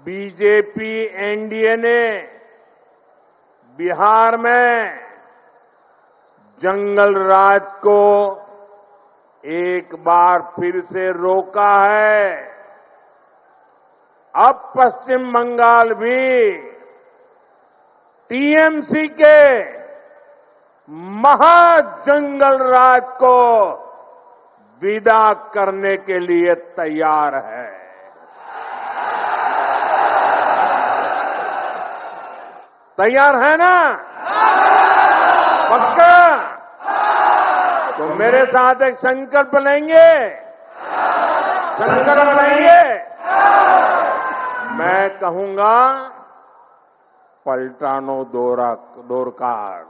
BJP NDA ने बिहार में जंगल राज को एक बार फिर से रोका है। अब पश्चिम बंगाल भी टीएमसी के महाजंगल राज को विदा करने के लिए तैयार है। तैयार है ना? पक्का? तो मेरे साथ एक संकल्प लेंगे। संकल्प लेंगे। मैं कहूंगा पलटानो दोरकार,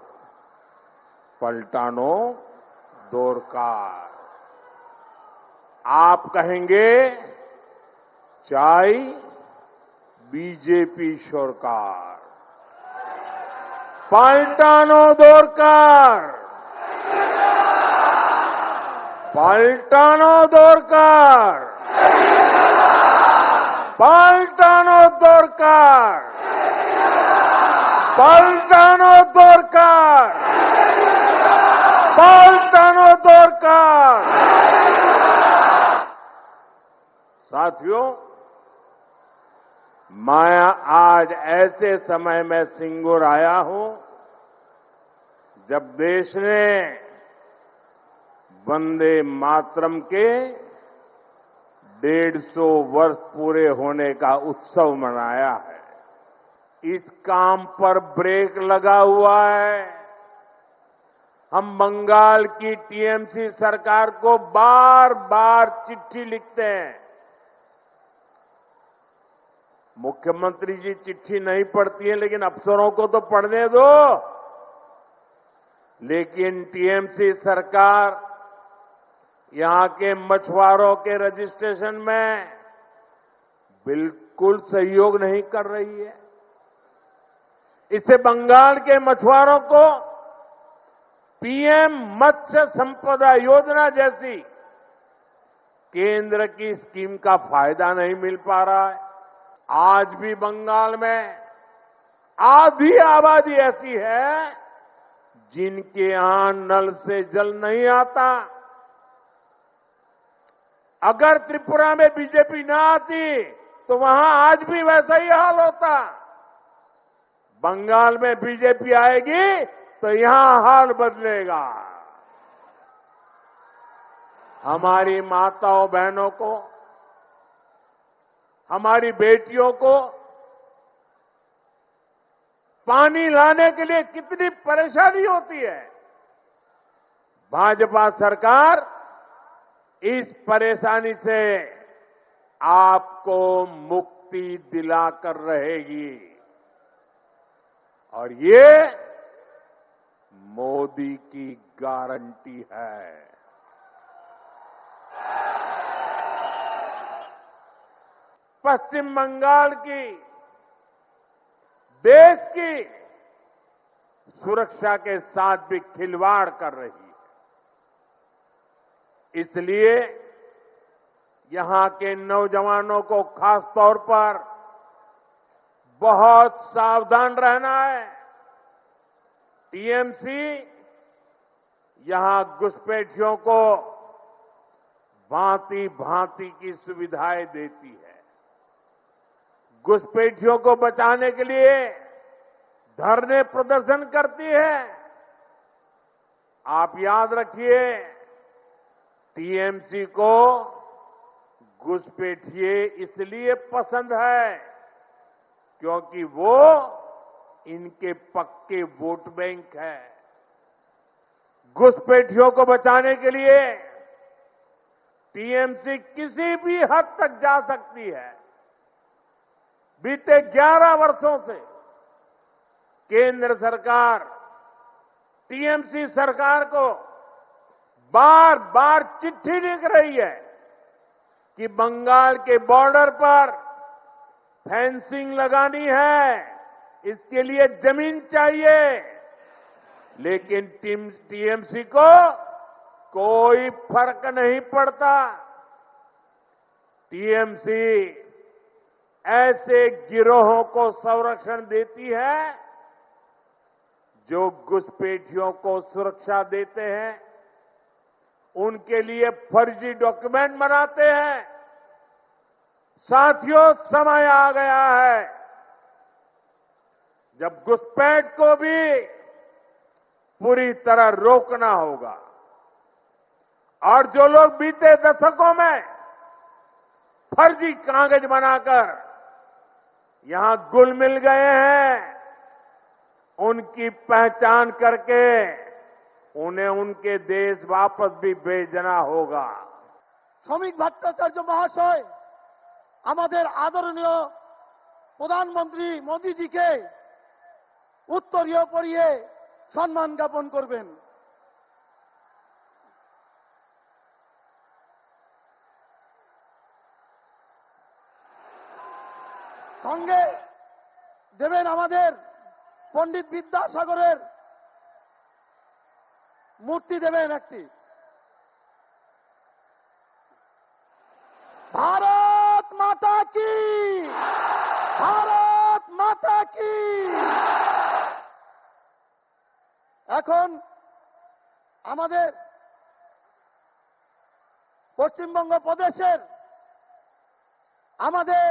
पलटानो दोरकार। आप कहेंगे चाय बीजेपी सरकार। पलटानो दोरकार, पलटानो दोरकार, पलटानो दोरकार, पलटानो दोरकार, पलटानो दोरकार। साथियों, मैं आज ऐसे समय में सिंगूर आया हूं जब देश ने वंदे मातरम के 150 वर्ष पूरे होने का उत्सव मनाया है। इस काम पर ब्रेक लगा हुआ है। हम बंगाल की टीएमसी सरकार को बार बार चिट्ठी लिखते हैं। मुख्यमंत्री जी चिट्ठी नहीं पढ़ती है, लेकिन अफसरों को तो पढ़ने दो। लेकिन टीएमसी सरकार यहां के मछुआरों के रजिस्ट्रेशन में बिल्कुल सहयोग नहीं कर रही है। इससे बंगाल के मछुआरों को पीएम मत्स्य संपदा योजना जैसी केंद्र की स्कीम का फायदा नहीं मिल पा रहा है। आज भी बंगाल में आधी आबादी ऐसी है जिनके यहां नल से जल नहीं आता। अगर त्रिपुरा में बीजेपी ना आती तो वहां आज भी वैसा ही हाल होता। बंगाल में बीजेपी आएगी तो यहां हाल बदलेगा। हमारी माताओं बहनों को, हमारी बेटियों को पानी लाने के लिए कितनी परेशानी होती है। भाजपा सरकार इस परेशानी से आपको मुक्ति दिलाकर रहेगी और ये मोदी की गारंटी है। पश्चिम बंगाल की, देश की सुरक्षा के साथ भी खिलवाड़ कर रही है। इसलिए यहां के नौजवानों को खास तौर पर बहुत सावधान रहना है। टीएमसी यहां घुसपैठियों को भांति भांति की सुविधाएं देती है। घुसपैठियों को बचाने के लिए धरने प्रदर्शन करती है। आप याद रखिए, टीएमसी को घुसपैठिए इसलिए पसंद है क्योंकि वो इनके पक्के वोट बैंक है। घुसपैठियों को बचाने के लिए टीएमसी किसी भी हद तक जा सकती है। बीते 11 वर्षों से केंद्र सरकार टीएमसी सरकार को बार बार चिट्ठी लिख रही है कि बंगाल के बॉर्डर पर फेंसिंग लगानी है, इसके लिए जमीन चाहिए। लेकिन टीएमसी को कोई फर्क नहीं पड़ता। टीएमसी ऐसे गिरोहों को संरक्षण देती है जो घुसपैठियों को सुरक्षा देते हैं, उनके लिए फर्जी डॉक्यूमेंट बनाते हैं। साथियों, समय आ गया है जब घुसपैठ को भी पूरी तरह रोकना होगा। और जो लोग बीते दशकों में फर्जी कागज बनाकर यहां घुल मिल गए हैं, उनकी पहचान करके उन्हें उनके देश वापस भी भेजना होगा। শ্রমিক ভট্টাচার্য মহাশয় আমাদের আদরণীয় প্রধানমন্ত্রী মোদিজিকে উত্তরীয় পরিয়ে সম্মান জ্ঞাপন করবেন। সঙ্গে দেবেন আমাদের পণ্ডিত বিদ্যাসাগরের মূর্তি দেবেন একটি। ভারত মাতা কি, ভারত মাতা কি। এখন আমাদের পশ্চিমবঙ্গ প্রদেশের আমাদের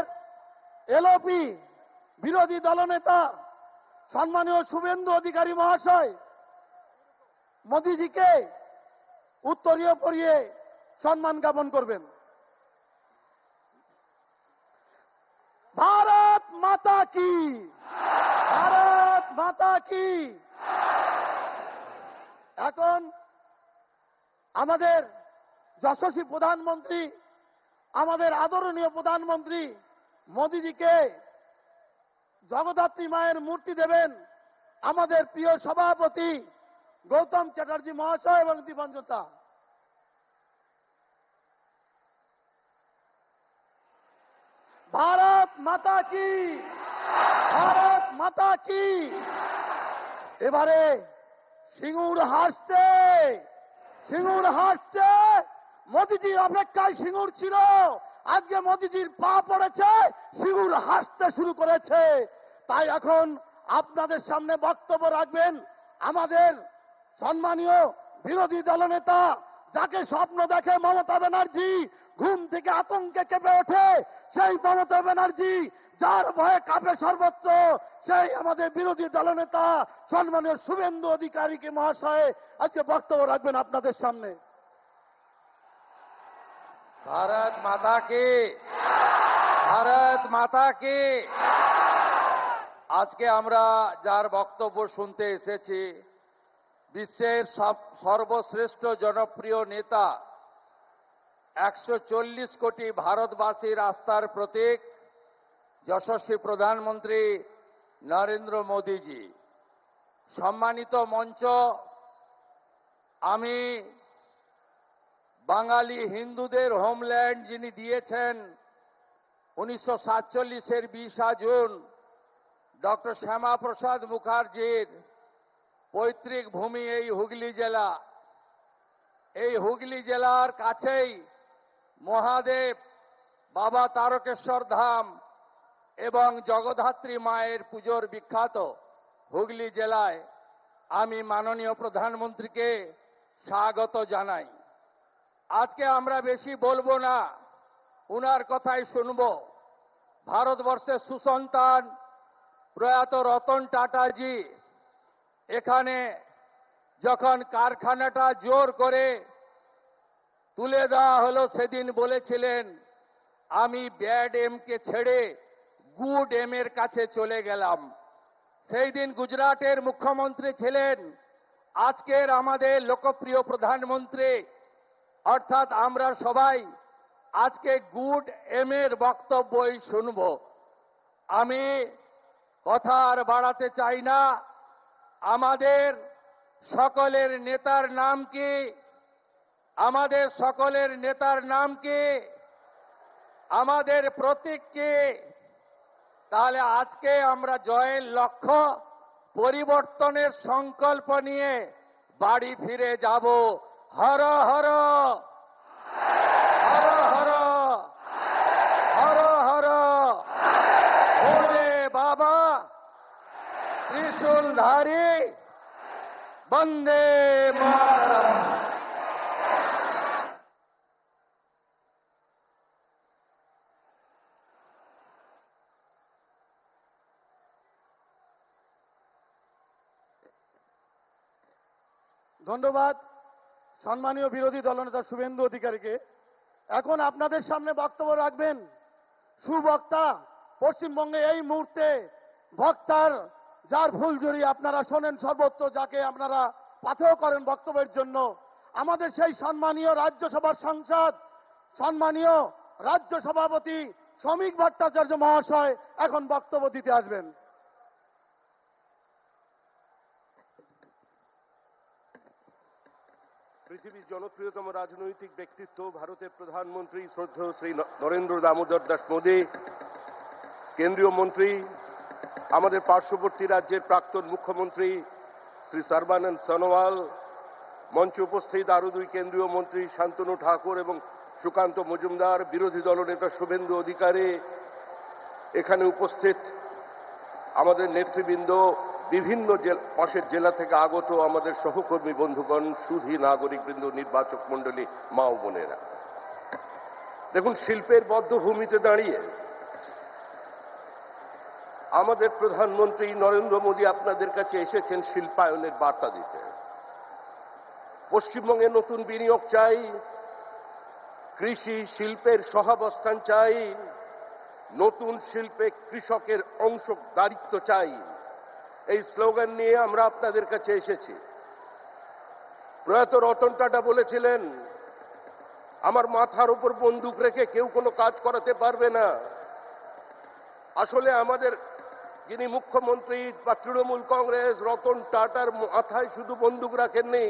এলওপি বিরোধী দলনেতা সম্মানীয় শুভেন্দু অধিকারী মহাশয় মোদিজিকে উত্তরীয় পরিয়ে সম্মান জ্ঞাপন করবেন। ভারত মাতা কি, ভারত মাতা কি। এখন আমাদের যশস্বী প্রধানমন্ত্রী, আমাদের আদরণীয় প্রধানমন্ত্রী মোদিজিকে জগদ্ধাত্রী মায়ের মূর্তি দেবেন আমাদের প্রিয় সভাপতি গৌতম চ্যাটার্জি মহাশয় এবং দীপঞ্জতা। ভারত মাতা কি, ভারত মাতা কি। এবারে সিঙ্গুর হাসছে, সিঙ্গুর হাসছে। মোদিজির অপেক্ষায় সিঙ্গুর ছিল, আজকে মোদিজির পা পড়েছে, সিঙ্গুর হাসতে শুরু করেছে। তাই এখন আপনাদের সামনে বক্তব্য রাখবেন আমাদের সম্মানীয় বিরোধী দলনেতা, যাকে স্বপ্ন দেখে মমতা ব্যানার্জি, ঘুম থেকে আতঙ্কে কেঁপে ওঠে সেই মমতা ব্যানার্জি, যার ভয়ে কাঁপে সর্বত্র সেই আমাদের বিরোধী দলনেতা সম্মানীয় শুভেন্দু অধিকারীকে মহাশয় আজকে বক্তব্য রাখবেন আপনাদের সামনে। भारत माता की, भारत माता की। আজকে আমরা যার বক্তব্য শুনতে এসেছি, বিশ্বের সর্বশ্রেষ্ঠ জনপ্রিয় নেতা, 140 কোটি ভারতবাসীর আস্থার প্রতীক যশস্বী প্রধানমন্ত্রী নরেন্দ্র মোদীজি। সম্মানিত মঞ্চ, আমি বাঙালি হিন্দুদের হোমল্যান্ড যিনি দিয়েছেন 1947-এর 20 জুন ডক্টর শ্যামাপ্রসাদ মুখার্জির পৈতৃক ভূমি এই হুগলি জেলা। এই হুগলি জেলার কাছেই মহাদেব, বাবা তারকেশ্বর ধাম এবং জগদ্ধাত্রী মায়ের পুজোর বিখ্যাত হুগলি জেলায় আমি মাননীয় প্রধানমন্ত্রীকে স্বাগত জানাই। আজকে আমরা বেশি বলবো না, উনার কথাই শুনব। ভারতবর্ষের সুসন্তান প্রয়াত রতন টাটাজি এখানে যখন কারখানাটা জোর করে তুলে দেওয়া হলো, সেদিন বলেছিলেন আমি ব্যাড এমকে ছেড়ে গুড এমের কাছে চলে গেলাম। সেই দিন গুজরাটের মুখ্যমন্ত্রী ছিলেন আজকের আমাদের লোকপ্রিয় প্রধানমন্ত্রী। অর্থাৎ আমরা সবাই আজকে গুড এমের বক্তব্যই শুনব। আমি কথা আর বাড়াতে চাই না। আমাদের সকলের নেতার নাম কি? আমাদের সকলের নেতার নাম কি? আমাদের প্রতীক কি? তাহলে আজকে আমরা জয়ের লক্ষ্য, পরিবর্তনের সংকল্প নিয়ে বাড়ি ফিরে যাব। হর হর হর হর হর হর ত্রিশূলধারী বন্দে মাতরম। ধন্যবাদ সম্মানীয় বিরোধী দলনেতা শুভেন্দু অধিকারীকে। এখন আপনাদের সামনে বক্তব্য রাখবেন সুবক্তা, পশ্চিমবঙ্গে এই মুহূর্তে বক্তার যার ভুল জড়িয়ে আপনারা শোনেন সর্বত্র, যাকে আপনারা পাথেয় করেন বক্তব্যের জন্য, আমাদের সেই সম্মানীয় রাজ্যসভার সাংসদ, সম্মানীয় রাজ্য সভাপতি শ্রমিক ভট্টাচার্য মহাশয় এখন বক্তব্য দিতে আসবেন। পৃথিবীর জনপ্রিয়তম রাজনৈতিক ব্যক্তিত্ব ভারতের প্রধানমন্ত্রী শ্রদ্ধেয় শ্রী নরেন্দ্র দামোদর দাস মোদী, কেন্দ্রীয় মন্ত্রী, আমাদের পার্শ্ববর্তী রাজ্যের প্রাক্তন মুখ্যমন্ত্রী শ্রী সর্বানন্দ সোনোয়াল, মঞ্চে উপস্থিত আরো দুই কেন্দ্রীয় মন্ত্রী শান্তনু ঠাকুর এবং সুকান্ত মজুমদার, বিরোধী দলনেতা শুভেন্দু অধিকারী, এখানে উপস্থিত আমাদের নেতৃবৃন্দ, বিভিন্ন পাশের জেলা থেকে আগত আমাদের সহকর্মী বন্ধুগণ, সুধী নাগরিকবৃন্দ, নির্বাচক মণ্ডলী, মা ও বোনেরা, দেখুন, শিল্পের বদ্ধভূমিতে দাঁড়িয়ে আমাদের প্রধানমন্ত্রী নরেন্দ্র মোদী আপনাদের কাছে এসেছেন শিল্পায়নের বার্তা দিতে। পশ্চিমবঙ্গে নতুন বিনিয়োগ চাই, কৃষি শিল্পের সহাবস্থান চাই, নতুন শিল্পে কৃষকের অংশদারিত্ব চাই, এই স্লোগান নিয়ে আমরা আপনাদের কাছে এসেছি। প্রয়াত রতন টাটা বলেছিলেন, আমার মাথার উপর বন্দুক রেখে কেউ কোনো কাজ করাতে পারবে না। আসলে আমাদের যিনি মুখ্যমন্ত্রী বা তৃণমূল কংগ্রেস, রতন টাটার মাথায় শুধু বন্দুক রাখেননি,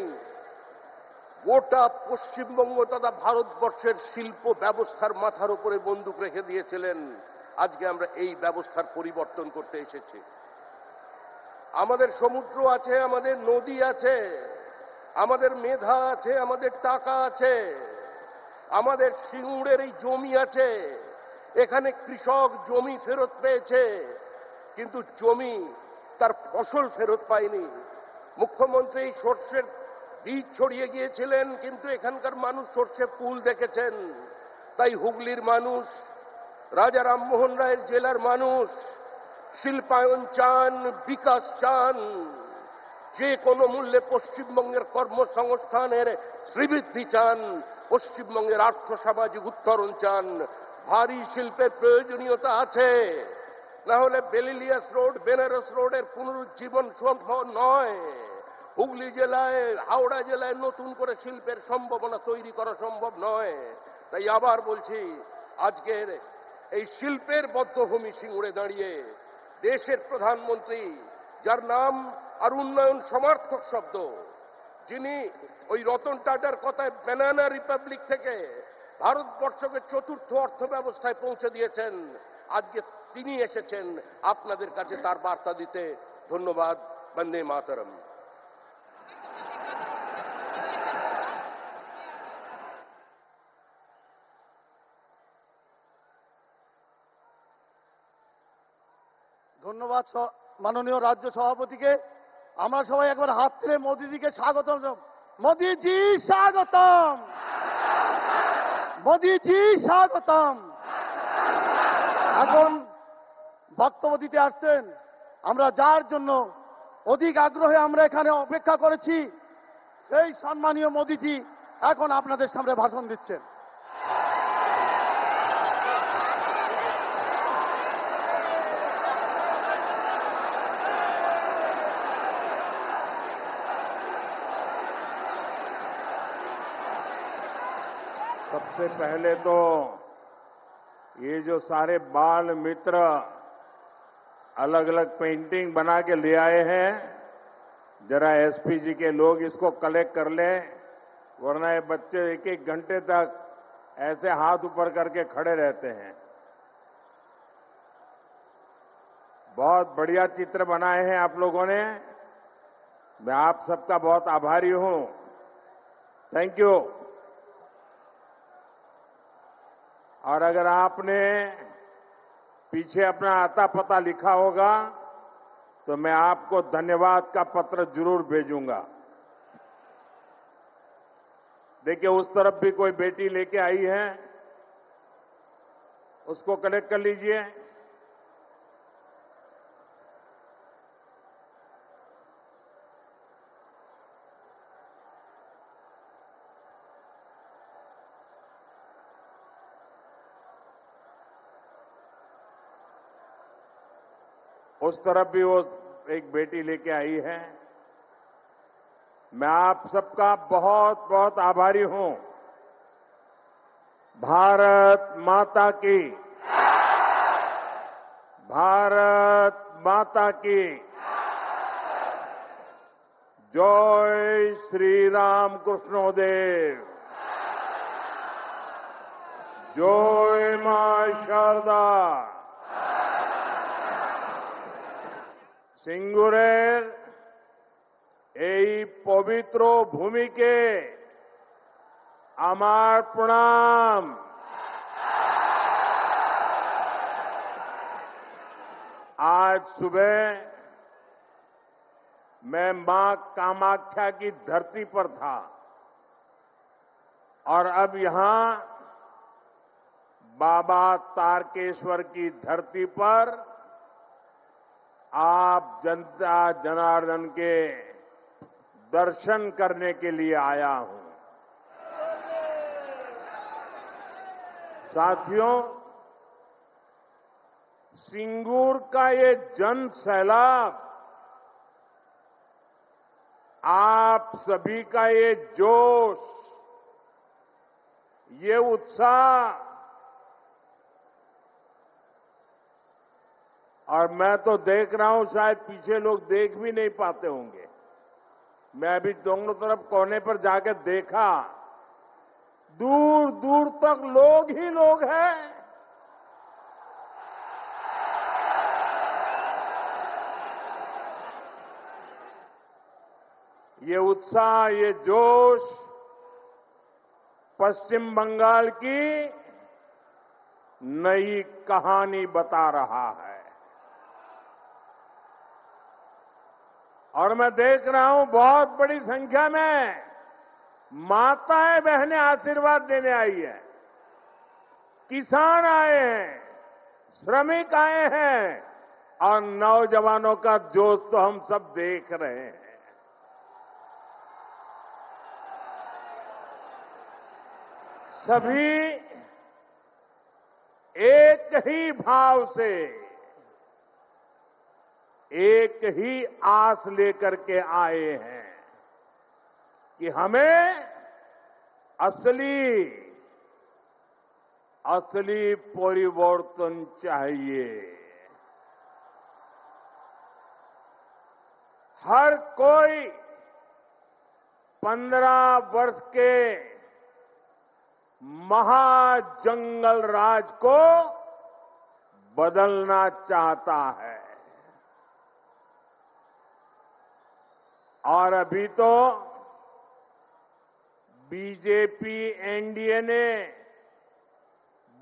গোটা পশ্চিমবঙ্গ তথা ভারতবর্ষের শিল্প ব্যবস্থার মাথার উপরে বন্দুক রেখে দিয়েছিলেন। আজকে আমরা এই ব্যবস্থার পরিবর্তন করতে এসেছি। আমাদের সমুদ্র আছে, আমাদের নদী আছে, আমাদের মেধা আছে, আমাদের টাকা আছে, আমাদের সিঙ্গুরের এই জমি আছে। এখানে কৃষক জমি ফেরত পেয়েছে, কিন্তু জমি তার ফসল ফেরত পায়নি। মুখ্যমন্ত্রী সর্ষের বীজ ছড়িয়ে গিয়েছিলেন, কিন্তু এখানকার মানুষ সর্ষে ফুল দেখেছেন। তাই হুগলির মানুষ, রাজা রামমোহন রায়ের জেলার মানুষ শিল্পায়ন চান, বিকাশ চান, যে কোনো মূল্যে পশ্চিমবঙ্গের কর্মসংস্থানের শ্রীবৃদ্ধি চান, পশ্চিমবঙ্গের আর্থ সামাজিক উত্তরণ চান। ভারী শিল্পের প্রয়োজনীয়তা আছে, না হলে বেলিলিয়াস রোড, বেনারস রোডের পুনরুজ্জীবন সম্ভব নয়। হুগলি জেলায়, হাওড়া জেলায় নতুন করে শিল্পের সম্ভাবনা তৈরি করা সম্ভব নয়। তাই আবার বলছি, আজকের এই শিল্পের বদ্ধভূমি সিঙ্গুরে দাঁড়িয়ে দেশের প্রধানমন্ত্রী, যার নাম আর উন্নয়ন সমার্থক শব্দ, যিনি ওই রতন টাটার কথায় ব্যানানা রিপাবলিক থেকে ভারতবর্ষকে চতুর্থ অর্থ ব্যবস্থায় পৌঁছে দিয়েছেন, আজকে তিনি এসেছেন আপনাদের কাছে তার বার্তা দিতে। ধন্যবাদ। বন্দে মাতরম। ধন্যবাদ মাননীয় রাজ্য সভাপতিকে। আমরা সবাই একবার হাত তুলে মোদিজিকে স্বাগতম। মোদিজি স্বাগতম, মোদিজি স্বাগতম। এখন বক্তব্য দিতে আসছেন, আমরা যার জন্য অধিক আগ্রহে আমরা এখানে অপেক্ষা করেছি, সেই সম্মানীয় মোদিজি এখন আপনাদের সামনে ভাষণ দিচ্ছেন। सबसे पहले तो ये जो सारे बाल मित्र अलग अलग पेंटिंग बना के ले आए हैं, जरा एसपी जी के लोग इसको कलेक्ट कर लें, वरना ये बच्चे एक एक घंटे तक ऐसे हाथ ऊपर करके खड़े रहते हैं। बहुत बढ़िया चित्र बनाए हैं आप लोगों ने, मैं आप सबका बहुत आभारी हूं। Thank you. और अगर आपने पीछे अपना आता पता लिखा होगा तो मैं आपको धन्यवाद का पत्र जरूर भेजूंगा। देखिए, उस तरफ भी कोई बेटी लेके आई है, उसको कलेक्ट कर लीजिए। उस तरफ भी वो एक बेटी लेके आई है। मैं आप सबका बहुत बहुत आभारी हूं। भारत माता की, भारत माता की जय श्री राम कृष्णोदेव, जय मां शारदा। সিঙ্গুরের এই পবিত্র ভূমিকে আমার প্রণাম। आज सुबह मैं मां कामाख्या की धरती पर था और अब यहां बाबा तारकेश्वर की धरती पर आप जनता जनार्दन के दर्शन करने के लिए आया हूं। साथियों, सिंगूर का ये जन सैलाब, आप सभी का ये जोश, ये उत्साह, और मैं तो देख रहा हूं, शायद पीछे लोग देख भी नहीं पाते होंगे। मैं अभी दोनों तरफ कोने पर जाकर देखा, दूर दूर तक लोग ही लोग हैं। ये उत्साह, ये जोश पश्चिम बंगाल की नई कहानी बता रहा है। और मैं देख रहा हूं बहुत बड़ी संख्या में माताएं बहनें आशीर्वाद देने आई है, किसान आए हैं, श्रमिक आए हैं, और नौजवानों का जोश तो हम सब देख रहे हैं। सभी एक ही भाव से, एक ही आस लेकर के आए हैं कि हमें असली परिवर्तन चाहिए। हर कोई 15 वर्ष के महाजंगल राज को बदलना चाहता है। और अभी तो बीजेपी एनडीए ने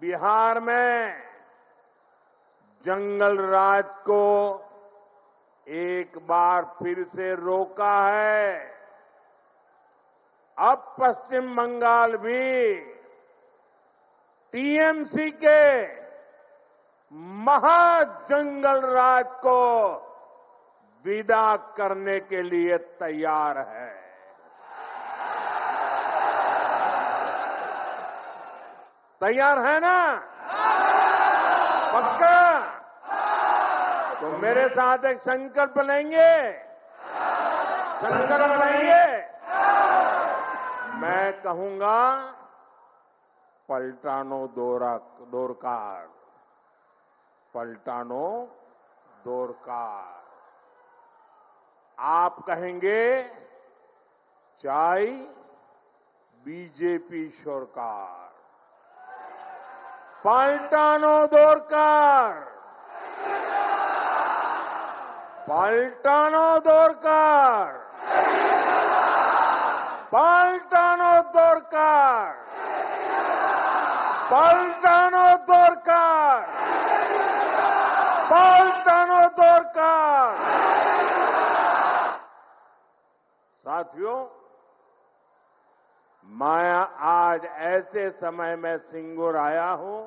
बिहार में जंगल राज को एक बार फिर से रोका है। अब पश्चिम बंगाल भी टीएमसी के महाजंगल राज को विदा करने के लिए तैयार है। तैयार है ना? पक्का? तो मेरे साथ एक संकल्प लेंगे। संकल्प लेंगे। मैं कहूंगा, पलटानो दोरकार, पलटानो दोरकार। आप कहेंगे चाय बीजेपी सरकार। पलटानो दोरकार, पलटानो दोरकार, पलटानो दोरकार, पलटानो दोरकार, पलटानो दोरकार। साथियों, मैं आज ऐसे समय में सिंगूर आया हूं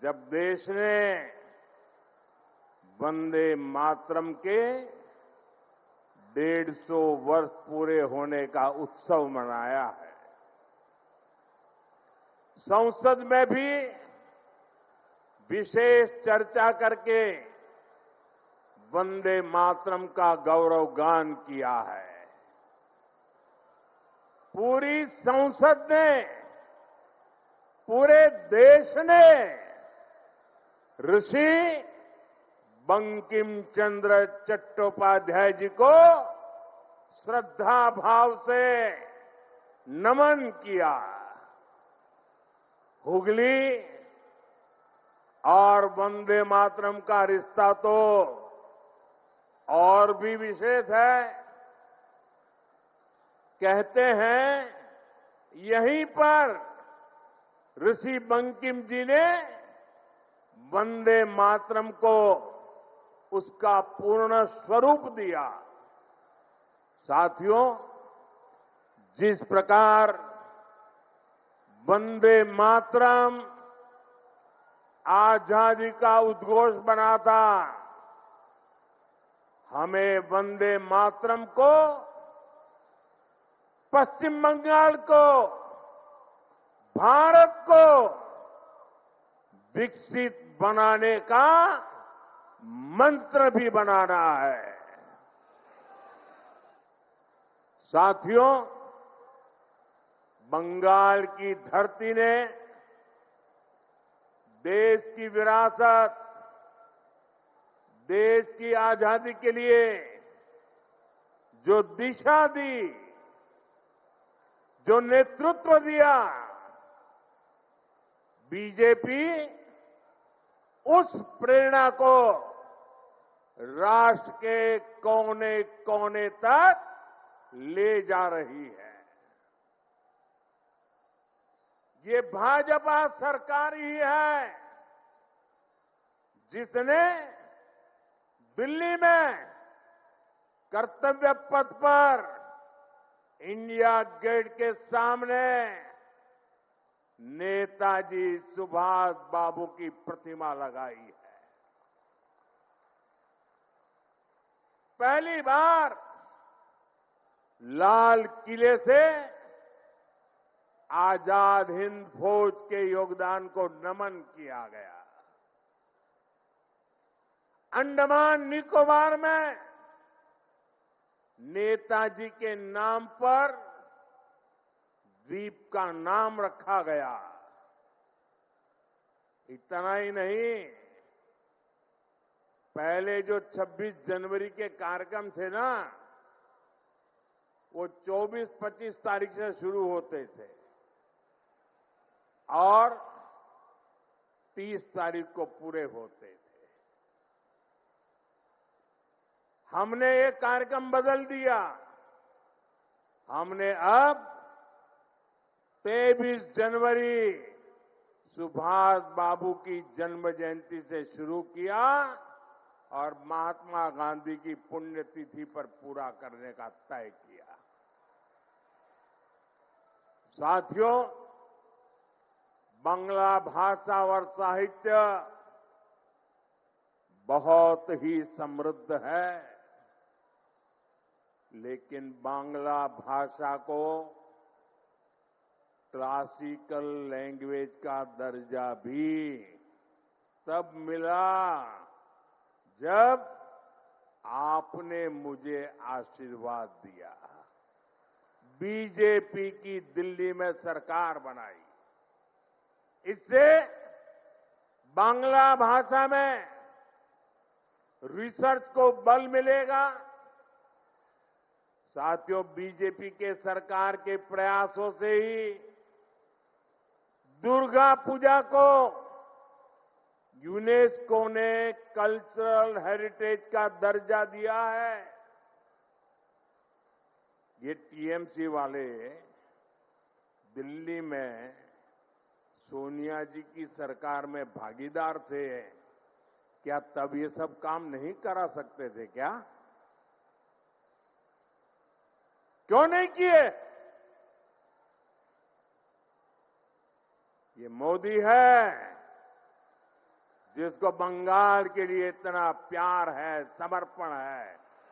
जब देश ने वंदे मातरम के 150 वर्ष पूरे होने का उत्सव मनाया है। संसद में भी विशेष चर्चा करके वंदे मातरम का गौरव गान किया है। पूरी संसद ने, पूरे देश ने ऋषि बंकिम चंद्र चट्टोपाध्याय जी को श्रद्धा भाव से नमन किया। हुगली और वंदे मातरम का रिश्ता तो और भी विशेष है। कहते हैं यहीं पर ऋषि बंकिम जी ने वंदे मातरम को उसका पूर्ण स्वरूप दिया। साथियों, जिस प्रकार वंदे मातरम आजादी का उद्घोष बना था, हमें वंदे मातरम को पश्चिम बंगाल को, भारत को विकसित बनाने का मंत्र भी बनाना है। साथियों, बंगाल की धरती ने देश की विरासत, देश की आजादी के लिए जो दिशा दी, जो नेतृत्व दिया, बीजेपी उस प्रेरणा को राष्ट्र के कोने कोने तक ले जा रही है। ये भाजपा सरकार ही है जिसने दिल्ली में कर्तव्य पथ पर इंडिया गेट के सामने नेताजी सुभाष बाबू की प्रतिमा लगाई है। पहली बार लाल किले से आजाद हिंद फौज के योगदान को नमन किया गया। अंडमान निकोबार में नेताजी के नाम पर द्वीप का नाम रखा गया। इतना ही नहीं, पहले जो 26 जनवरी के कार्यक्रम थे ना, वो 24-25 तारीख से शुरू होते थे और 30 तारीख को पूरे होते थे। हमने ये कार्यक्रम बदल दिया। हमने अब 23 जनवरी सुभाष बाबू की जन्म जयंती से शुरू किया और महात्मा गांधी की पुण्यतिथि पर पूरा करने का तय किया। साथियों, बांग्ला भाषा और साहित्य बहुत ही समृद्ध है, लेकिन बांग्ला भाषा को क्लासिकल लैंग्वेज का दर्जा भी तब मिला जब आपने मुझे आशीर्वाद दिया, बीजेपी की दिल्ली में सरकार बनाई। इससे बांग्ला भाषा में रिसर्च को बल मिलेगा। साथियों, बीजेपी के सरकार के प्रयासों से ही दुर्गा पूजा को यूनेस्को ने कल्चरल हेरिटेज का दर्जा दिया है। ये टीएमसी वाले दिल्ली में सोनिया जी की सरकार में भागीदार थे, क्या तब ये सब काम नहीं करा सकते थे क्या? क्यों नहीं किए? ये मोदी है जिसको बंगाल के लिए इतना प्यार है, समर्पण है,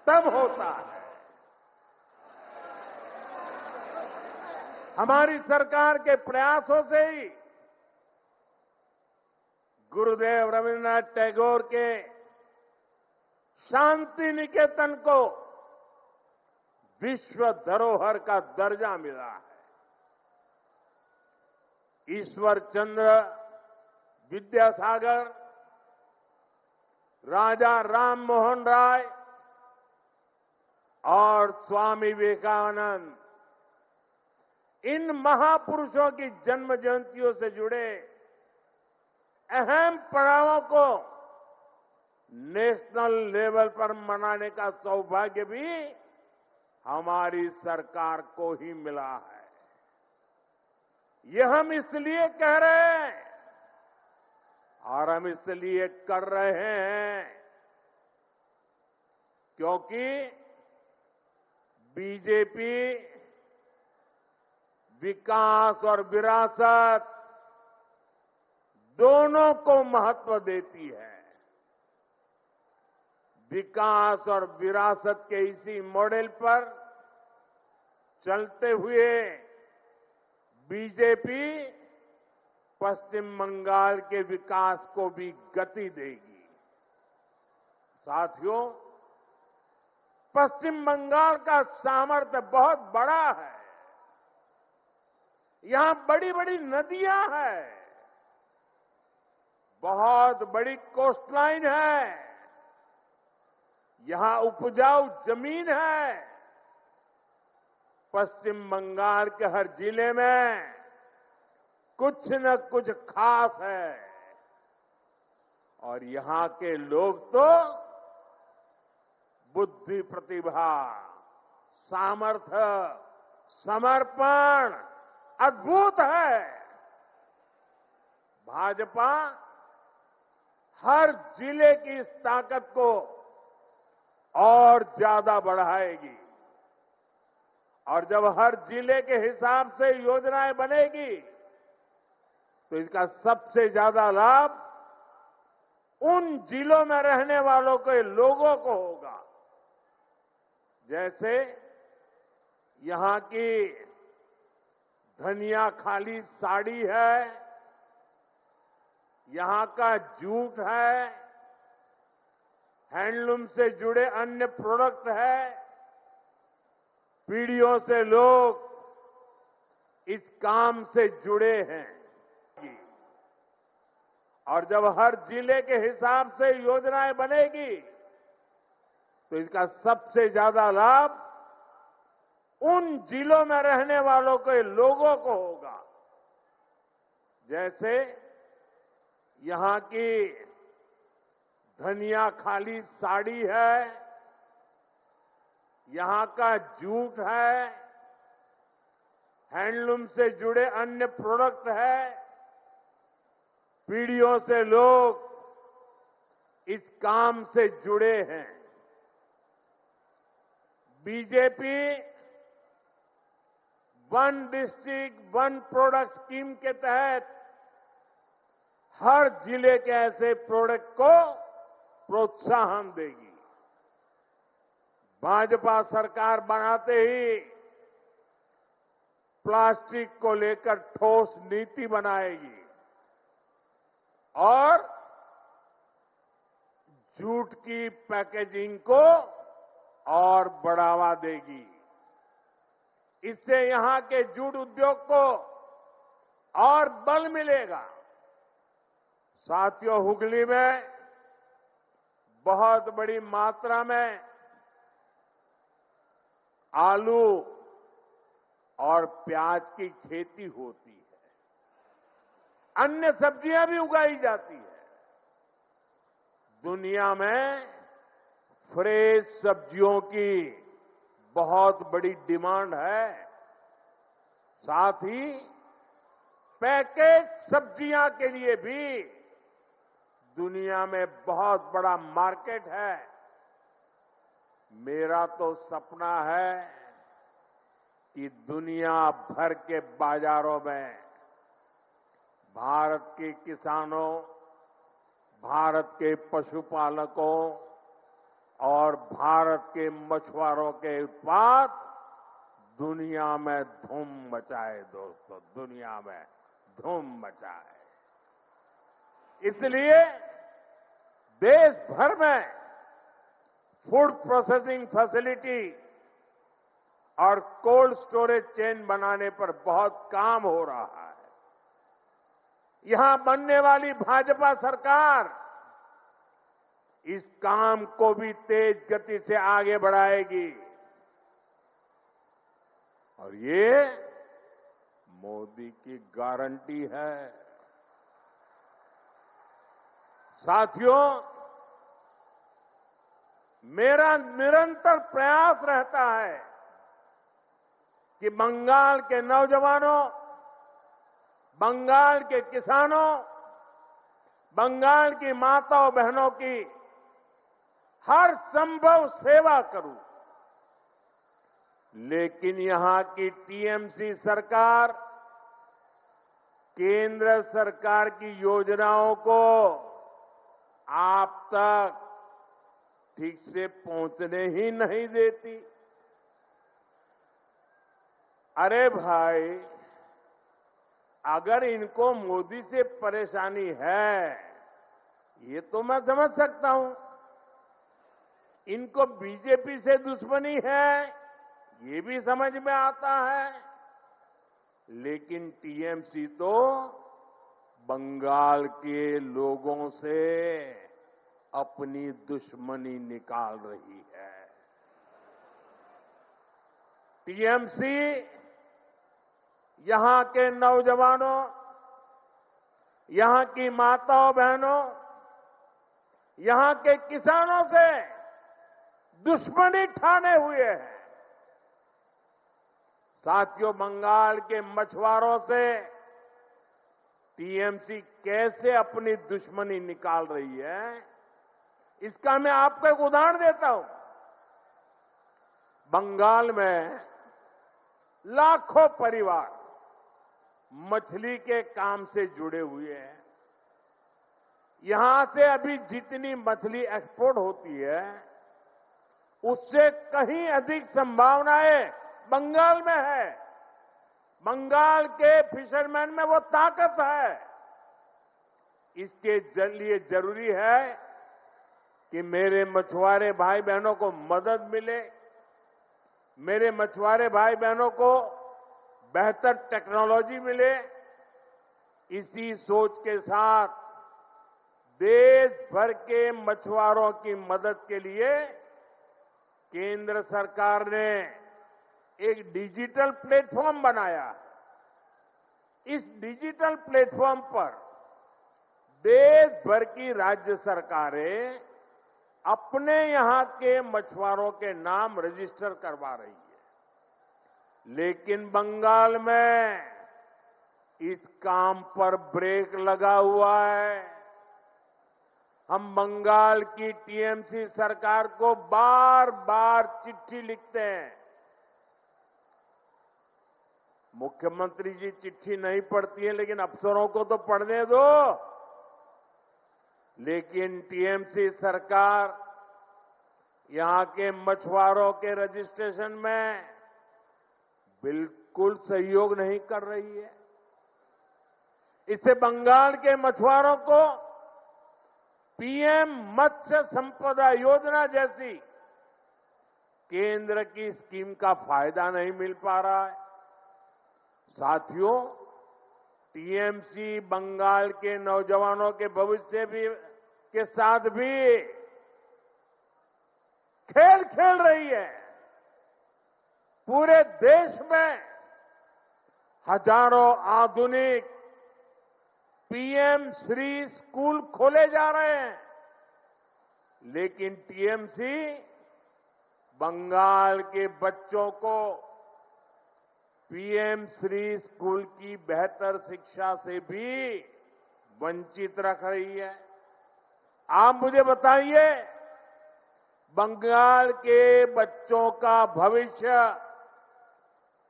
तब होता है। हमारी सरकार के प्रयासों से ही गुरुदेव रविन्द्रनाथ टैगोर के शांति निकेतन को विश्व धरोहर का दर्जा मिला है। ईश्वर चंद्र विद्यासागर, राजा राम मोहन राय और स्वामी विवेकानंद, इन महापुरुषों की जन्म जयंतियों से जुड़े अहम पड़ावों को नेशनल लेवल पर मनाने का सौभाग्य भी हमारी सरकार को ही मिला है। ये हम इसलिए कह रहे हैं और हम इसलिए कर रहे हैं क्योंकि बीजेपी विकास और विरासत दोनों को महत्व देती है। विकास और विरासत के इसी मॉडल पर चलते हुए बीजेपी पश्चिम बंगाल के विकास को भी गति देगी। साथियों, पश्चिम बंगाल का सामर्थ्य बहुत बड़ा है। यहां बड़ी बड़ी नदियां हैं, बहुत बड़ी कोस्टलाइन है, यहां उपजाऊ जमीन है। पश्चिम बंगाल के हर जिले में कुछ न कुछ खास है और यहां के लोग तो बुद्धि, प्रतिभा, सामर्थ्य, समर्पण अद्भुत है। भाजपा हर जिले की इस ताकत को और ज्यादा बढ़ाएगी और जब हर जिले के हिसाब से योजनाएं बनेगी तो इसका सबसे ज्यादा लाभ उन जिलों में रहने वालों के लोगों को होगा। जैसे यहां की धनिया खाली साड़ी है, यहां का जूट है, हैंडलूम से जुड़े अन्य प्रोडक्ट है। पीढ़ियों से लोग इस काम से जुड़े हैं और जब हर जिले के हिसाब से योजनाएं बनेगी तो इसका सबसे ज्यादा लाभ उन जिलों में रहने वालों के लोगों को होगा। जैसे यहां की धनिया खाली साड़ी है, यहां का जूट है, हैंडलूम से जुड़े अन्य प्रोडक्ट है। पीढ़ियों से लोग इस काम से जुड़े हैं। BJP one district one product scheme के तहत हर जिले के ऐसे प्रोडक्ट को प्रोत्साहन देगी। भाजपा सरकार बनाते ही प्लास्टिक को लेकर ठोस नीति बनाएगी और जूट की पैकेजिंग को और बढ़ावा देगी। इससे यहां के जूट उद्योग को और बल मिलेगा। साथियों, हुगली में बहुत बड़ी मात्रा में आलू और प्याज की खेती होती है। अन्य सब्जियां भी उगाई जाती है। दुनिया में फ्रेश सब्जियों की बहुत बड़ी डिमांड है। साथ ही पैकेज सब्जियां के लिए भी दुनिया में बहुत बड़ा मार्केट है। मेरा तो सपना है कि दुनिया भर के बाजारों में भारत के किसानों, भारत के पशुपालकों और भारत के मछुआरों के उत्पाद दुनिया में धूम मचाए। दोस्तों, दुनिया में धूम मचाए। इसलिए देश भर में फूड प्रोसेसिंग फैसिलिटी और कोल्ड स्टोरेज चेन बनाने पर बहुत काम हो रहा है। यहां बनने वाली भाजपा सरकार इस काम को भी तेज गति से आगे बढ़ाएगी और ये मोदी की गारंटी है। साथियों, मेरा निरंतर प्रयास रहता है कि बंगाल के नौजवानों, बंगाल के किसानों, बंगाल की माताओं बहनों की हर संभव सेवा करूं। लेकिन यहां की टीएमसी सरकार केंद्र सरकार की योजनाओं को आप तक ठीक से पहुंचने ही नहीं देती। अरे भाई, अगर इनको मोदी से परेशानी है, ये तो मैं समझ सकता हूं। इनको बीजेपी से दुश्मनी है, ये भी समझ में आता है। लेकिन टीएमसी तो बंगाल के लोगों से अपनी दुश्मनी निकाल रही है। टीएमसी यहां के नौजवानों, यहां की माताओं बहनों, यहां के किसानों से दुश्मनी ठाने हुए हैं। साथियों, बंगाल के मछुआरों से टीएमसी कैसे अपनी दुश्मनी निकाल रही है, इसका मैं आपको एक उदाहरण देता हूं। बंगाल में लाखों परिवार मछली के काम से जुड़े हुए हैं। यहां से अभी जितनी मछली एक्सपोर्ट होती है, उससे कहीं अधिक संभावनाएं बंगाल में है। बंगाल के फिशरमैन में वो ताकत है। इसके लिए जरूरी है कि मेरे मछुआरे भाई बहनों को मदद मिले, मेरे मछुआरे भाई बहनों को बेहतर टेक्नोलॉजी मिले। इसी सोच के साथ देश भर के मछुआरों की मदद के लिए केंद्र सरकार ने एक डिजिटल प्लेटफॉर्म बनाया। इस डिजिटल प्लेटफॉर्म पर देश भर की राज्य सरकारें अपने यहां के मछुआरों के नाम रजिस्टर करवा रही है। लेकिन बंगाल में इस काम पर ब्रेक लगा हुआ है। हम बंगाल की टीएमसी सरकार को बार बार चिट्ठी लिखते हैं। मुख्यमंत्री जी चिट्ठी नहीं पढ़ती है, लेकिन अफसरों को तो पढ़ने दो। लेकिन टीएमसी सरकार यहां के मछुआरों के रजिस्ट्रेशन में बिल्कुल सहयोग नहीं कर रही है। इससे बंगाल के मछुआरों को पीएम मत्स्य संपदा योजना जैसी केंद्र की स्कीम का फायदा नहीं मिल पा रहा है। साथियों, टीएमसी बंगाल के नौजवानों के भविष्य भी के साथ भी खेल खेल रही है। पूरे देश में हजारों आधुनिक पीएम श्री स्कूल खोले जा रहे हैं। लेकिन टीएमसी बंगाल के बच्चों को पीएम श्री स्कूल की बेहतर शिक्षा से भी वंचित रख रही है। आप मुझे बताइए, बंगाल के बच्चों का भविष्य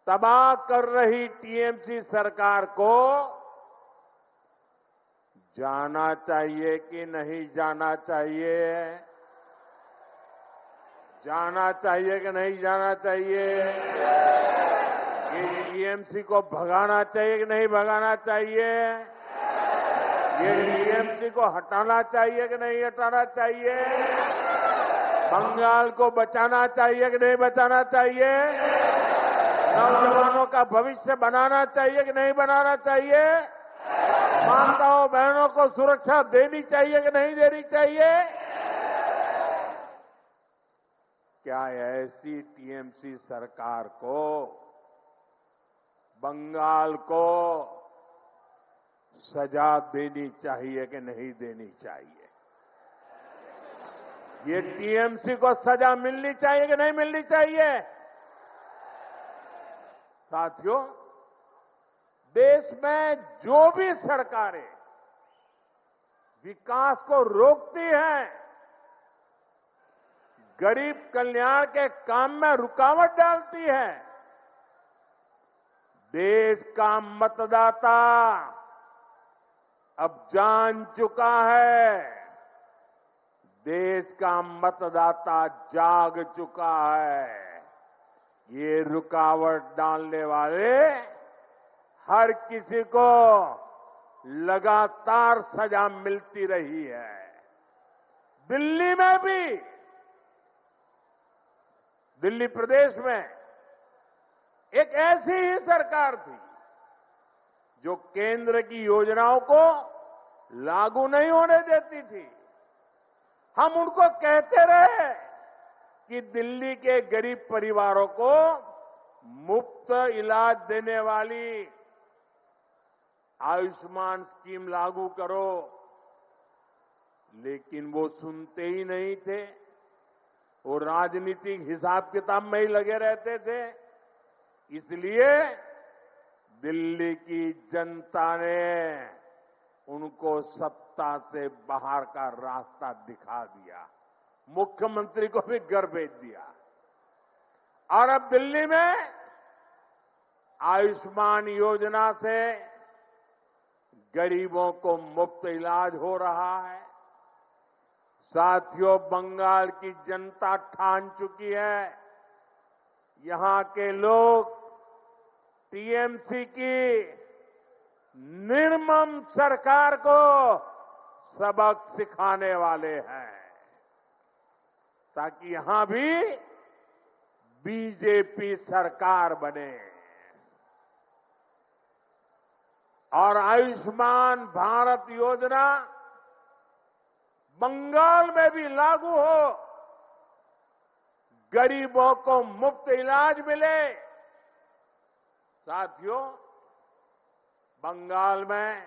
तबाह कर रही टीएमसी सरकार को जाना चाहिए कि नहीं जाना चाहिए? जाना चाहिए कि नहीं जाना चाहिए? ये टीएमसी को भगाना चाहिए कि नहीं भगाना चाहिए? ये टीएमसी को हटाना चाहिए कि नहीं हटाना चाहिए? बंगाल को बचाना चाहिए कि नहीं बचाना चाहिए? नौजवानों का भविष्य बनाना चाहिए कि नहीं बनाना चाहिए? माताओं बहनों को सुरक्षा देनी चाहिए कि नहीं देनी चाहिए? क्या ऐसी टीएमसी सरकार को, बंगाल को सजा देनी चाहिए कि नहीं देनी चाहिए? ये टीएमसी को सजा मिलनी चाहिए कि नहीं मिलनी चाहिए? साथियों, देश में जो भी सरकारें विकास को रोकती हैं, गरीब कल्याण के काम में रुकावट डालती है, देश का मतदाता अब जान चुका है, देश का मतदाता जाग चुका है। ये रुकावट डालने वाले हर किसी को लगातार सजा मिलती रही है। दिल्ली में भी, दिल्ली प्रदेश में एक ऐसी ही सरकार थी जो केंद्र की योजनाओं को लागू नहीं होने देती थी। हम उनको कहते रहे कि दिल्ली के गरीब परिवारों को मुफ्त इलाज देने वाली आयुष्मान स्कीम लागू करो, लेकिन वो सुनते ही नहीं थे। वो राजनीतिक हिसाब किताब में ही लगे रहते थे। इसलिए दिल्ली की जनता ने उनको सत्ता से बाहर का रास्ता दिखा दिया, मुख्यमंत्री को भी घर भेज दिया। और अब दिल्ली में आयुष्मान योजना से गरीबों को मुफ्त इलाज हो रहा है। साथियों, बंगाल की जनता ठान चुकी है, यहां के लोग टीएमसी की निर्मम सरकार को सबक सिखाने वाले हैं, ताकि यहां भी बीजेपी सरकार बने और आयुष्मान भारत योजना बंगाल में भी लागू हो, गरीबों को मुफ्त इलाज मिले। साथियों, बंगाल में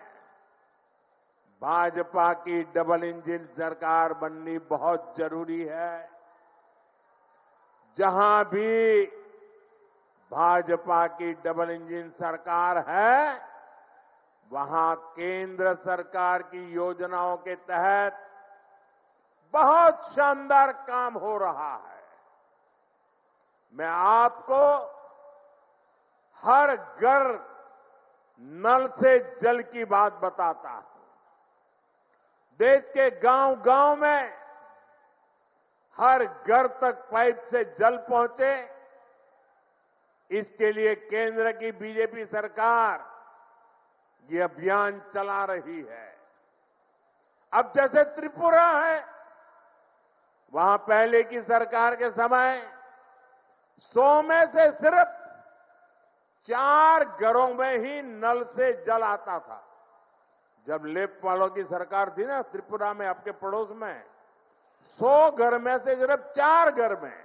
भाजपा की डबल इंजन सरकार बननी बहुत जरूरी है। जहां भी भाजपा की डबल इंजन सरकार है, वहां केंद्र सरकार की योजनाओं के तहत बहुत शानदार काम हो रहा है। मैं आपको हर घर नल से जल की बात बताता हूं। देश के गांव-गांव में हर घर तक पाइप से जल पहुंचे, इसके लिए केंद्र की बीजेपी सरकार ये अभियान चला रही है। अब जैसे त्रिपुरा है, वहां पहले की सरकार के समय 100 में से सिर्फ 4 घरों में ही नल से जल आता था। जब लेपवालों की सरकार थी ना त्रिपुरा में, आपके पड़ोस में, 100 घर में से सिर्फ 4 घर में।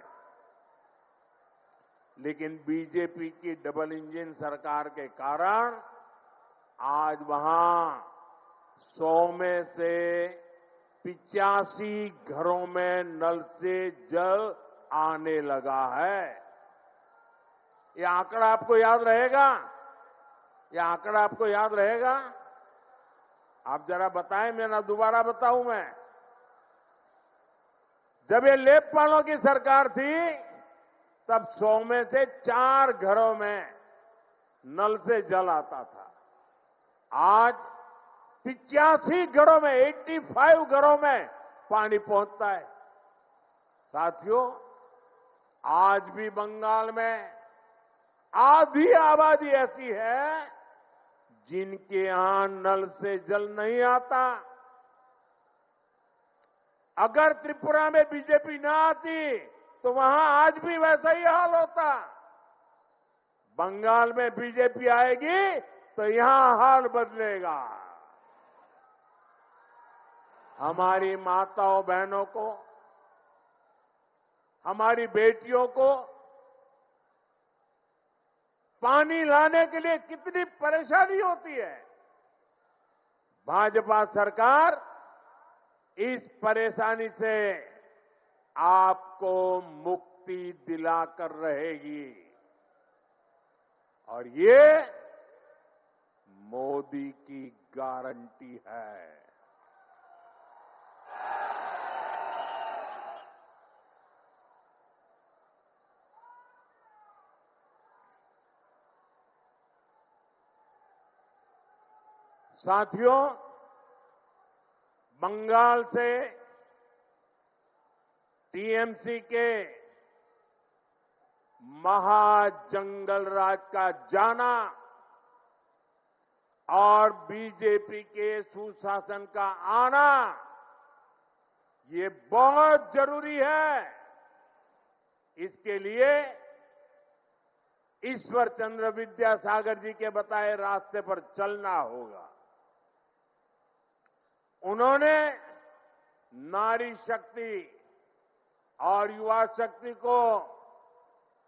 लेकिन बीजेपी की डबल इंजन सरकार के कारण आज वहां 100 में से 85 घरों में नल से जल आने लगा है। ये आंकड़ा आपको याद रहेगा? ये आंकड़ा आपको याद रहेगा? आप जरा बताएं, मैं ना दोबारा बताऊं मैं। जब ये लेपपालों की सरकार थी, तब 100 में से 4 घरों में नल से जल आता था। आज 85 घरों में, 85 घरों में पानी पहुंचता है। साथियों, आज भी बंगाल में आधी आबादी ऐसी है जिनके यहां नल से जल नहीं आता। अगर त्रिपुरा में बीजेपी ना आती तो वहां आज भी वैसा ही हाल होता। बंगाल में बीजेपी आएगी तो यहां हाल बदलेगा। हमारी माताओं बहनों को, हमारी बेटियों को पानी लाने के लिए कितनी परेशानी होती है। भाजपा सरकार इस परेशानी से आपको मुक्ति दिलाकर रहेगी और ये मोदी की गारंटी है। साथियों, बंगाल से टीएमसी के महाजंगल राज का जाना और बीजेपी के सुशासन का आना, ये बहुत जरूरी है। इसके लिए ईश्वर चंद्र विद्यासागर जी के बताए रास्ते पर चलना होगा। उन्होंने नारी शक्ति और युवा शक्ति को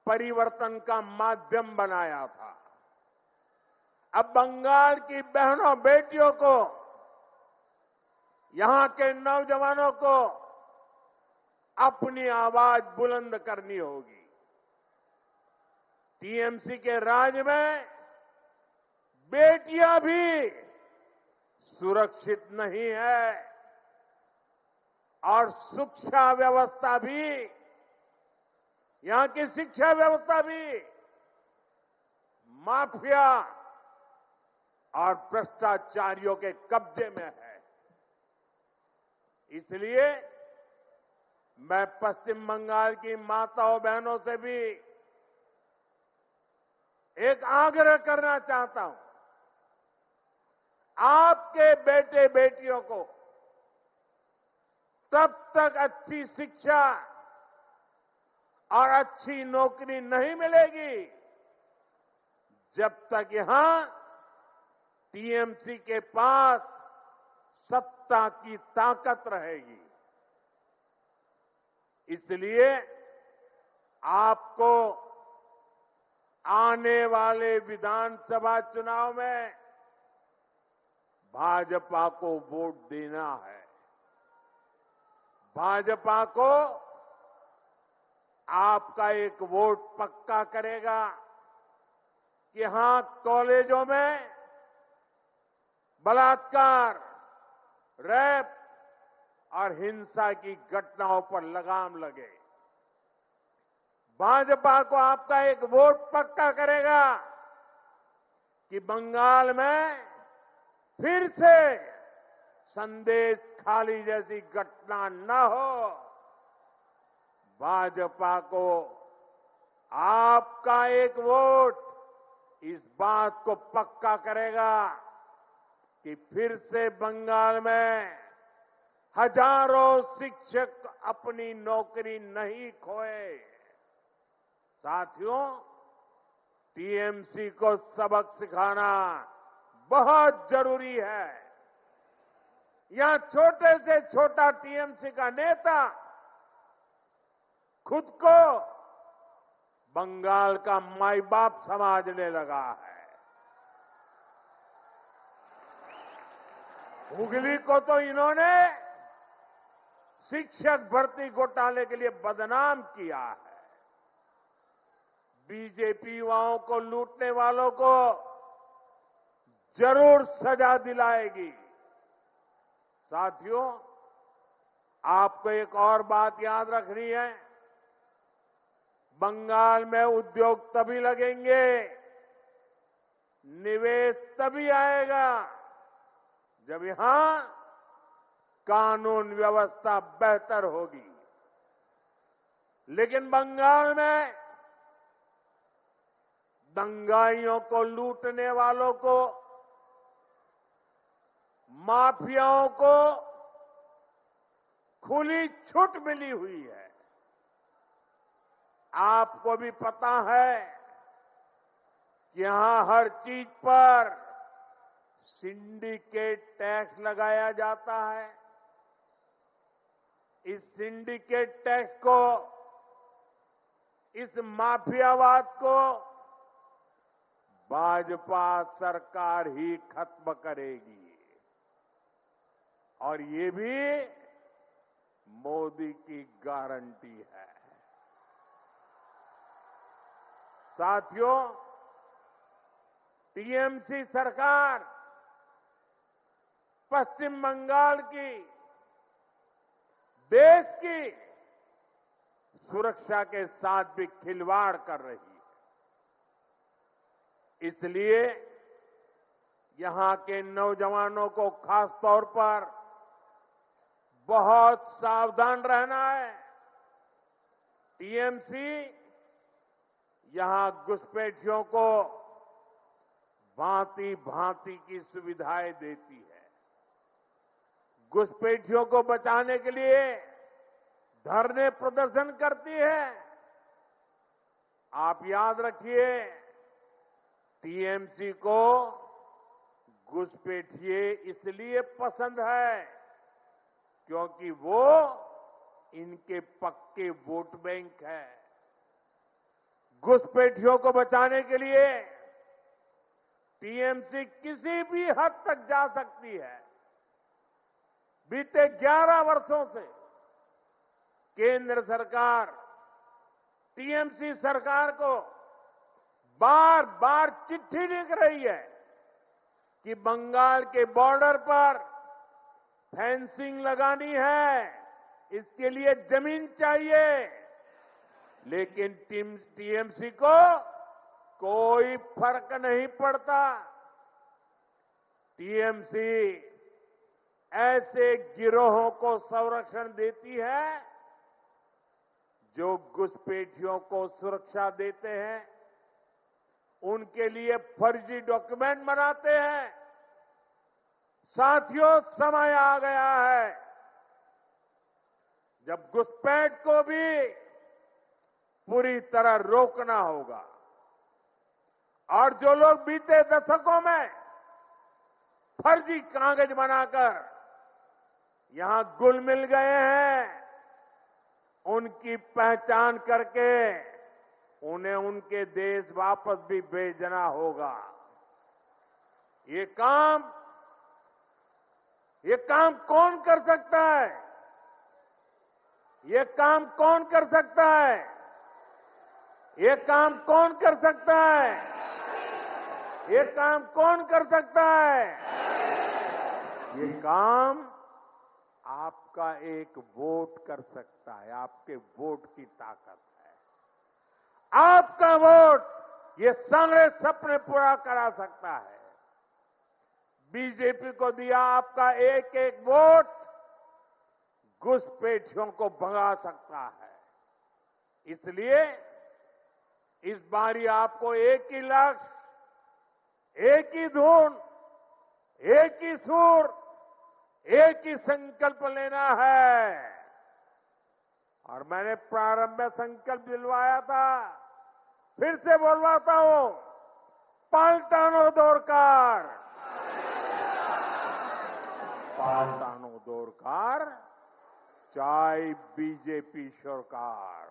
परिवर्तन का माध्यम बनाया था। अब बंगाल की बहनों बेटियों को, यहां के नौजवानों को अपनी आवाज बुलंद करनी होगी। टीएमसी के राज में बेटियां भी सुरक्षित नहीं है और शिक्षा व्यवस्था भी, यहां की शिक्षा व्यवस्था भी माफिया और भ्रष्टाचारियों के कब्जे में है। इसलिए मैं पश्चिम बंगाल की माताओं बहनों से भी एक आग्रह करना चाहता हूं। आपके बेटे बेटियों को तब तक अच्छी शिक्षा और अच्छी नौकरी नहीं मिलेगी जब तक यहां टीएमसी के पास सत्ता की ताकत रहेगी। इसलिए आपको आने वाले विधानसभा चुनाव में भाजपा को वोट देना है। भाजपा को आपका एक वोट पक्का करेगा कि हां, कॉलेजों में बलात्कार, रेप और हिंसा की घटनाओं पर लगाम लगे। भाजपा को आपका एक वोट पक्का करेगा कि बंगाल में फिर से संदेश खाली जैसी घटना न हो। भाजपा को आपका एक वोट इस बात को पक्का करेगा कि फिर से बंगाल में हजारों शिक्षक अपनी नौकरी नहीं खोए। साथियों, टीएमसी को सबक सिखाना बहुत जरूरी है। यहां छोटे से छोटा टीएमसी का नेता खुद को बंगाल का माई बाप समझने लगा है। हुगली को तो इन्होंने शिक्षक भर्ती घोटाले के लिए बदनाम किया है। बीजेपी युवाओं को लूटने वालों को जरूर सजा दिलाएगी। साथियों, आपको एक और बात याद रखनी है। बंगाल में उद्योग तभी लगेंगे निवेश तभी आएगा जब यहां कानून व्यवस्था बेहतर होगी। लेकिन बंगाल में दंगाइयों को लूटने वालों को, माफियाओं को खुली छूट मिली हुई है। आपको भी पता है कि यहां हर चीज पर सिंडिकेट टैक्स लगाया जाता है। इस सिंडिकेट टैक्स को, इस माफियावाद को भाजपा सरकार ही खत्म करेगी और ये भी मोदी की गारंटी है। साथियों, टीएमसी सरकार पश्चिम बंगाल की, देश की सुरक्षा के साथ भी खिलवाड़ कर रही है। इसलिए यहां के नौजवानों को खास तौर पर बहुत सावधान रहना है। टीएमसी यहां घुसपैठियों को भांति भांति की सुविधाएं देती है। घुसपैठियों को बचाने के लिए धरने प्रदर्शन करती है। आप याद रखिए, टीएमसी को घुसपैठिए इसलिए पसंद है क्योंकि वो इनके पक्के वोट बैंक है। घुसपैठियों को बचाने के लिए टीएमसी किसी भी हद तक जा सकती है। बीते 11 वर्षों से केंद्र सरकार टीएमसी सरकार को बार बार चिट्ठी लिख रही है कि बंगाल के बॉर्डर पर फेंसिंग लगानी है, इसके लिए जमीन चाहिए। लेकिन टीएमसी को कोई फर्क नहीं पड़ता। टीएमसी ऐसे गिरोहों को संरक्षण देती है जो घुसपैठियों को सुरक्षा देते हैं, उनके लिए फर्जी डॉक्यूमेंट बनाते हैं। साथियों, समय आ गया है जब घुसपैठ को भी पूरी तरह रोकना होगा। और जो लोग बीते दशकों में फर्जी कागज बनाकर यहां घुल मिल गए हैं, उनकी पहचान करके उन्हें उनके देश वापस भी भेजना होगा। ये काम कौन कर सकता है? ये काम कौन कर सकता है? ये काम कौन कर सकता है? ये काम कौन कर सकता है? ये काम आपका एक वोट कर सकता है। आपके वोट की ताकत है। आपका वोट ये सारे सपने पूरा करा सकता है। बीजेपी को दिया आपका एक एक वोट घुसपैठियों को भगा सकता है। इसलिए इस बारी आपको एक ही लक्ष्य, एक ही धुन, एक ही सुर, एक ही संकल्प लेना है। और मैंने प्रारंभ में संकल्प दिलवाया था, फिर से बोलवाता हूं, पाल्टानो दरकार, पाल्टानो दरकार, चाहे बीजेपी सरकार।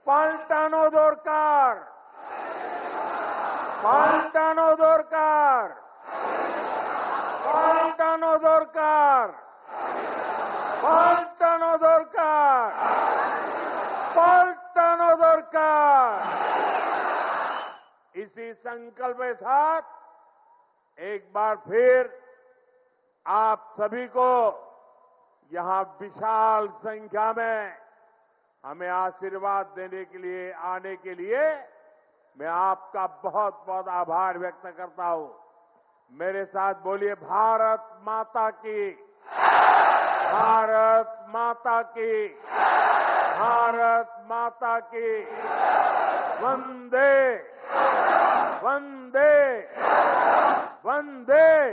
पाल्टानो दरकार, पाल्टानो दरकार, पाल्टानो दरकार, पाल्टानो दरकार, पाल्टानो दरकार। इसी संकल्प के साथ एक बार फिर आप सभी को यहां विशाल संख्या में हमें आशीर्वाद देने के लिए, आने के लिए मैं आपका बहुत बहुत आभार व्यक्त करता हूं। मेरे साथ बोलिए, भारत माता की, भारत माता की, भारत माता की। वंदे वंदे वंदे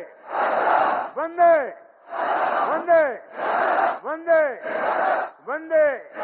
वंदे वंदे वंदे वंदे